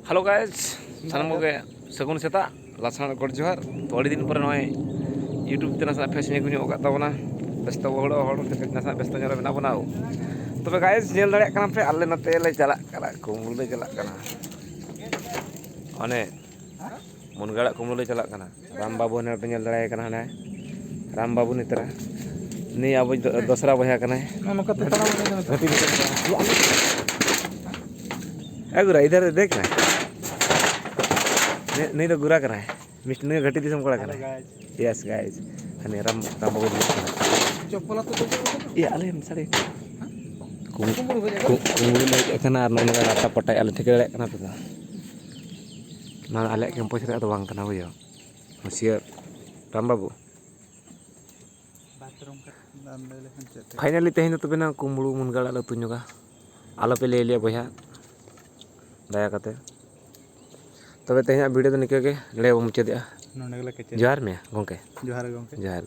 hello guys सानम को सगुन सेता लासान गड़ जोहार तो अड़ी दिन पर नय यूट्यूब ते नासा फेस को ᱧᱚᱜ ताबना व्यस्त हड़ो हड़ नासा व्यस्त ᱧᱚᱜ मेना बना तबे गाइज नेल दाड़े कना पे आले नते ले चला कना कुमल ले चला कना अने मुनगाड़ा कुमल ले चला कना राम बाबू ने पे नेल दाड़े कना ने राम बाबू नितरा नी अब दसरा बया कना अगुरा इधर देख ना नहीं तो गुरा करा है मिस्टर ने घटी दिसम कोड़ा करा यस गाइस हने राम बाबू चप्पल तो ये आले हम सारे कुंगुल ले कना आर नोना राता पटाय आले ठेके दड़े कना तो ना आले कैंपस रे तो बांग कना बुझो होशियार राम बाबू फाइनली तेहन तो बेना कुंबड़ू मुनगाड़ा ले तुñoगा आलो पे ले लिया बया दया करते तबे तेहना वीडियो तो निके के ले मुचाद जोहार में गोंके जोहार गोंके जोहार